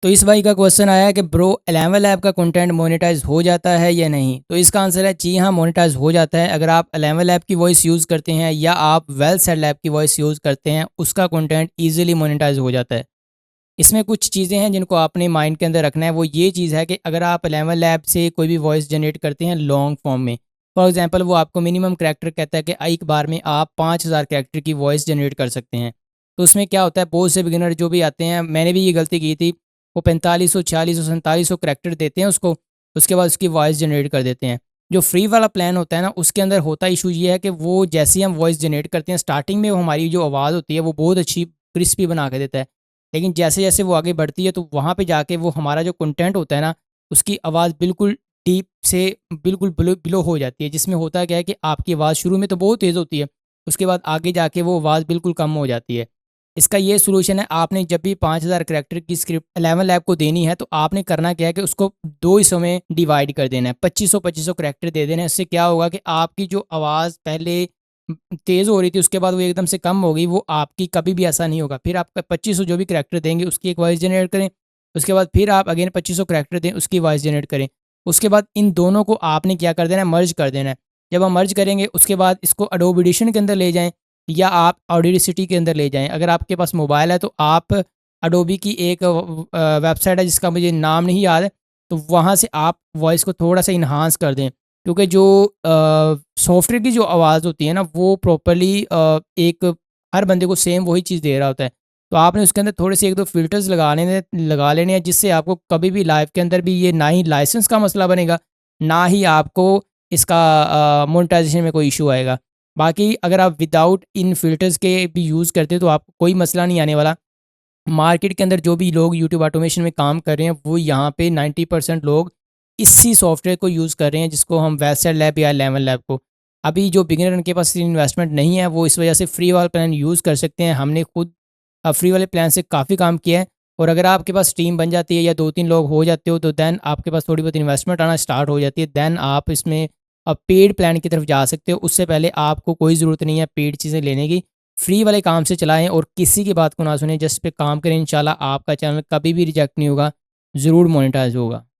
तो इस भाई का क्वेश्चन आया है कि ब्रो 11 लैब का कंटेंट मोनेटाइज हो जाता है या नहीं। तो इसका आंसर है जी हाँ, मोनेटाइज हो जाता है। अगर आप 11 लैब की वॉइस यूज़ करते हैं या आप वेल सेड लैब की वॉइस यूज़ करते हैं, उसका कंटेंट इजीली मोनेटाइज हो जाता है। इसमें कुछ चीज़ें हैं जिनको आपने माइंड के अंदर रखना है। वो ये चीज़ है कि अगर आप 11 लैब से कोई भी वॉइस जनरेट करते हैं लॉन्ग फॉर्म में, फॉर एग्जांपल वो आपको मिनिमम कैरेक्टर कहता है कि एक बार में आप 5000 कैरेक्टर की वॉइस जनरेट कर सकते हैं। तो उसमें क्या होता है, बहुत से बिगिनर जो भी आते हैं, मैंने भी ये गलती की थी, वो 4500 4600 4700 कैरेक्टर देते हैं उसको, उसके बाद उसकी वॉइस जनरेट कर देते हैं। जो फ्री वाला प्लान होता है ना, उसके अंदर होता इशू ये है कि वो जैसे ही हम वॉइस जनरेट करते हैं स्टार्टिंग में, वो हमारी जो आवाज़ होती है वो बहुत अच्छी क्रिस्पी बना के देता है। लेकिन जैसे जैसे वो आगे बढ़ती है तो वहाँ पे जाके वो हमारा जो कंटेंट होता है ना, उसकी आवाज़ बिल्कुल डीप से बिल्कुल बिलो बिलो हो जाती है। जिसमें होता क्या है कि आपकी आवाज़ शुरू में तो बहुत तेज़ होती है, उसके बाद आगे जाके वो आवाज़ बिल्कुल कम हो जाती है। इसका ये सॉल्यूशन है, आपने जब भी 5000 कैरेक्टर की स्क्रिप्ट 11 लैब को देनी है, तो आपने करना क्या है कि उसको दो हिस्सों में डिवाइड कर देना है। 2500 कैरेक्टर दे देना है। इससे क्या होगा कि आपकी जो आवाज़ पहले तेज़ हो रही थी, उसके बाद वो एकदम से कम हो गई, वो आपकी कभी भी ऐसा नहीं होगा। फिर आप 2500 जो भी कैरेक्टर देंगे उसकी एक वॉइस जनरेट करें, उसके बाद फिर आप अगेन 2500 कैरेक्टर दें, उसकी वॉइस जनरेट करें। उसके बाद इन दोनों को आपने क्या कर देना है, मर्ज कर देना है। जब आप मर्ज करेंगे उसके बाद इसको अडोब एडिशन के अंदर ले जाएँ या आप ऑडेसिटी के अंदर ले जाएँ। अगर आपके पास मोबाइल है तो आप अडोबी की एक वेबसाइट है जिसका मुझे नाम नहीं याद है, तो वहाँ से आप वॉइस को थोड़ा-सा एनहांस कर दें। क्योंकि जो सॉफ्टवेयर की जो आवाज़ होती है ना, वो प्रॉपर्ली एक हर बंदे को सेम वही चीज़ दे रहा होता है। तो आपने उसके अंदर थोड़े से 1-2 फ़िल्टर्स लगा लेने हैं, जिससे आपको कभी भी लाइव के अंदर भी ये ना ही लाइसेंस का मसला बनेगा, ना ही आपको इसका मोनेटाइज़ेशन में कोई इश्यू आएगा। बाकी अगर आप विदाउट इन फ़िल्टर्स के भी यूज़ करते हो तो आपको कोई मसला नहीं आने वाला। मार्केट के अंदर जो भी लोग यूट्यूब ऑटोमेशन में काम कर रहे हैं, वो यहाँ पे 90% लोग इसी सॉफ्टवेयर को यूज़ कर रहे हैं, जिसको हम वेलसेट लैब या 11 लैब को। अभी जो बिगिनर उनके पास इन्वेस्टमेंट नहीं है, वो इस वजह से फ्री वाला प्लान यूज़ कर सकते हैं। हमने खुद फ्री वाले प्लान से काफ़ी काम किया है। और अगर आपके पास टीम बन जाती है या 2-3 लोग हो जाते हो, तो देन आपके पास थोड़ी बहुत इन्वेस्टमेंट आना स्टार्ट हो जाती है। देन आप इसमें पेड प्लान की तरफ जा सकते हो। उससे पहले आपको कोई ज़रूरत नहीं है पेड चीज़ें लेने की। फ्री वाले काम से चलाएँ और किसी की बात को ना सुनें, जस्ट पे काम करें। इंशाल्लाह आपका चैनल कभी भी रिजेक्ट नहीं होगा, ज़रूर मोनेटाइज़ होगा।